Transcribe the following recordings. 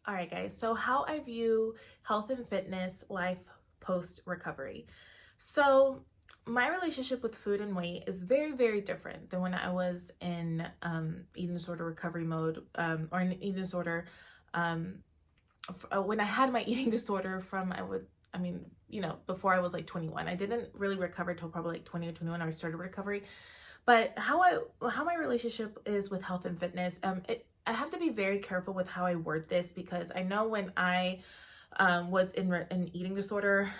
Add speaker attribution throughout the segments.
Speaker 1: All right, guys. So, how I view health and fitness life post recovery. So, my relationship with food and weight is very, very different than when I was in eating disorder recovery mode or in eating disorder. Um, when I had my eating disorder before I was like 21. I didn't really recover till probably like 20 or 21. I started recovery. But how my relationship is with health and fitness, I have to be very careful with how I word this because I know when I was in eating disorder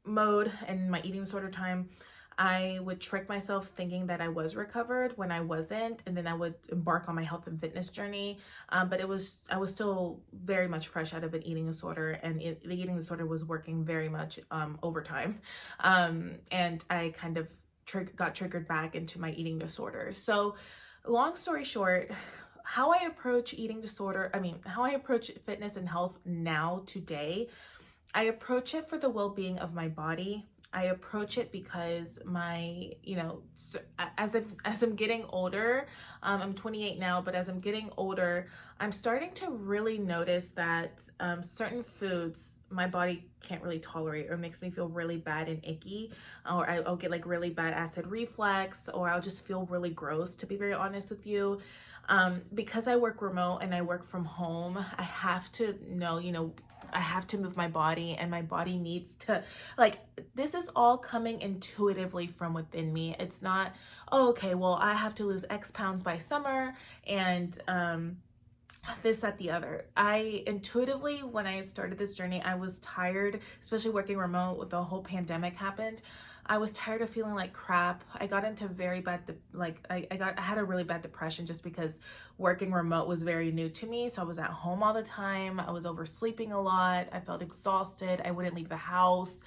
Speaker 1: mode and my eating disorder time, I would trick myself thinking that I was recovered when I wasn't, and then I would embark on my health and fitness journey. But I was still very much fresh out of an eating disorder, and the eating disorder was working very much overtime, and I kind of got triggered back into my eating disorder. So, long story short, how I approach how I approach fitness and health now today, I approach it for the well-being of my body. I approach it because as I'm getting older, I'm 28 now, but as I'm getting older, I'm starting to really notice that certain foods my body can't really tolerate or makes me feel really bad and icky, or I'll get like really bad acid reflux, or I'll just feel really gross, to be very honest with you. Because I work remote and I work from home, I have to know, I have to move my body, and my body needs to, like, this is all coming intuitively from within me. It's not, oh, okay, well, I have to lose X pounds by summer and this, that, the other. I intuitively, when I started this journey, I was tired, especially working remote with the whole pandemic happened. I was tired of feeling like crap. I got into very bad, I had a really bad depression just because working remote was very new to me. So I was at home all the time. I was oversleeping a lot. I felt exhausted. I wouldn't leave the house.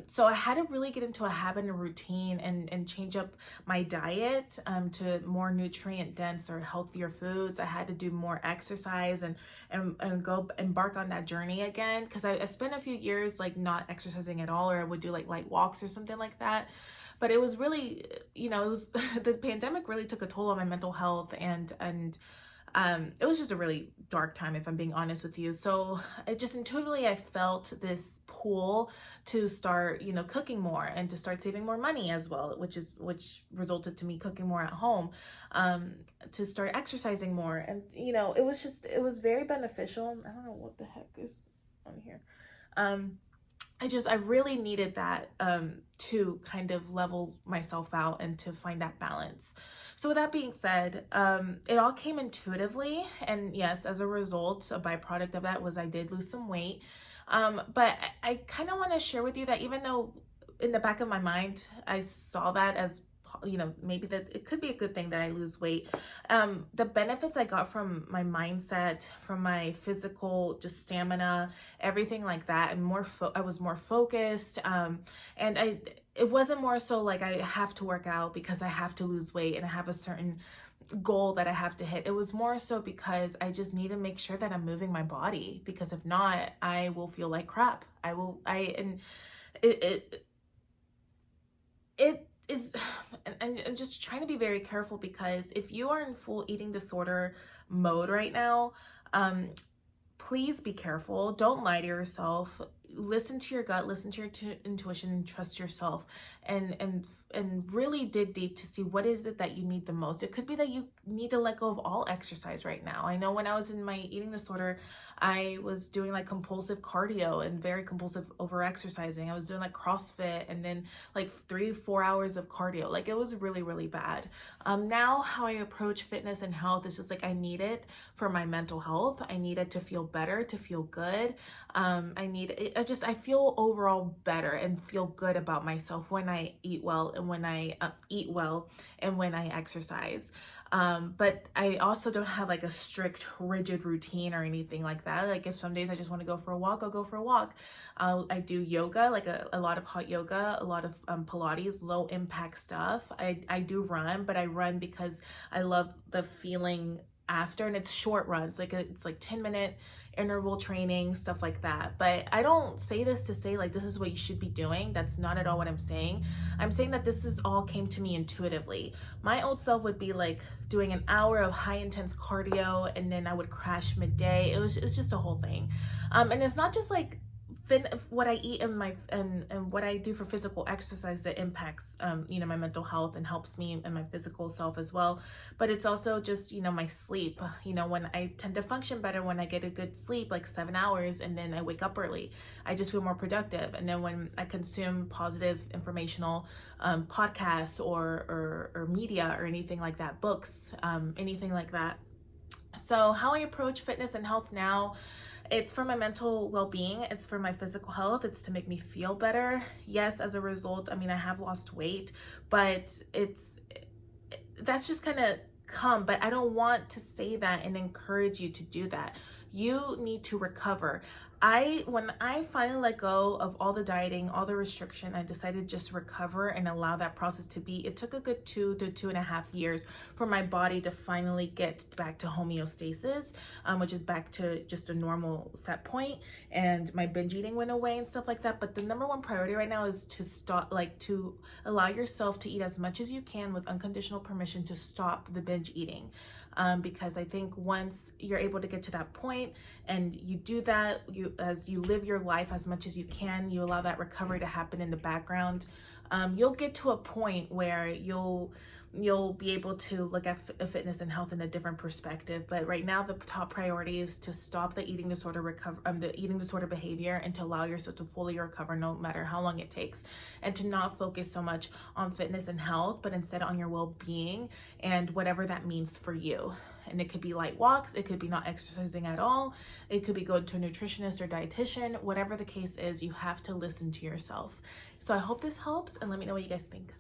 Speaker 1: So I had to really get into a habit and routine and change up my diet to more nutrient dense or healthier foods. I had to do more exercise and go embark on that journey again, because I spent a few years like not exercising at all, or I would do like light walks or something like that. But it was really, it was the pandemic really took a toll on my mental health, and it was just a really dark time, if I'm being honest with you. So it just intuitively, I felt this pull to start, cooking more and to start saving more money as well, which resulted to me cooking more at home, to start exercising more. And, it was very beneficial. I don't know what the heck is on here. I really needed that to kind of level myself out and to find that balance. So with that being said, it all came intuitively. And yes, as a result, a byproduct of that was I did lose some weight. But I kind of want to share with you that even though in the back of my mind, I saw that as maybe that it could be a good thing that I lose weight. The benefits I got from my mindset, from my physical, just stamina, everything like that, and I was more focused. And it wasn't more so like I have to work out because I have to lose weight and I have a certain goal that I have to hit. It was more so because I just need to make sure that I'm moving my body, because if not, I will feel like crap. And it is, and I'm just trying to be very careful, because if you are in full eating disorder mode right now, please be careful. Don't lie to yourself. Listen to your gut, listen to your intuition, and trust yourself, and really dig deep to see what is it that you need the most. It could be that you need to let go of all exercise right now. I know when I was in my eating disorder, I was doing like compulsive cardio and very compulsive over exercising. I was doing like CrossFit and then like 3-4 hours of cardio. Like it was really, really bad. Now how I approach fitness and health is just like, I need it for my mental health. I need it to feel better, to feel good. I feel overall better and feel good about myself when I eat well, and when I eat well, and when I exercise. But I also don't have like a strict, rigid routine or anything like that. Like if some days I just want to go for a walk, I'll go for a walk. I do yoga, like a lot of hot yoga, a lot of Pilates, low impact stuff. I do run, but I run because I love the feeling after, and it's short runs, like it's like 10-minute interval training, stuff like that. But I don't say this to say like this is what you should be doing. That's not at all what I'm saying. I'm saying that this is all came to me intuitively. My old self would be like doing an hour of high intense cardio, and then I would crash midday. It's just a whole thing. And it's not just like what I eat and what I do for physical exercise that impacts my mental health and helps me and my physical self as well. But it's also just my sleep. When I tend to function better when I get a good sleep, like 7 hours, and then I wake up early, I just feel more productive. And then when I consume positive informational podcasts or media or anything like that, books, anything like that. So how I approach fitness and health now, it's for my mental well-being, it's for my physical health, it's to make me feel better. Yes, as a result, I have lost weight, but that's just kind of come, but I don't want to say that and encourage you to do that. You need to recover. When I finally let go of all the dieting, all the restriction, I decided just recover and allow that process to be. It took a good 2 to 2.5 years for my body to finally get back to homeostasis, which is back to just a normal set point, and my binge eating went away and stuff like that. But the number one priority right now is to stop, to allow yourself to eat as much as you can with unconditional permission to stop the binge eating. Because I think once you're able to get to that point and you do that, as you live your life as much as you can, you allow that recovery to happen in the background, you'll get to a point where you'll be able to look at fitness and health in a different perspective. But right now, the top priority is to stop the eating disorder the eating disorder behavior, and to allow yourself to fully recover, no matter how long it takes, and to not focus so much on fitness and health, but instead on your well-being and whatever that means for you. And it could be light walks, it could be not exercising at all, it could be going to a nutritionist or dietitian. Whatever the case is, you have to listen to yourself. So I hope this helps, and let me know what you guys think.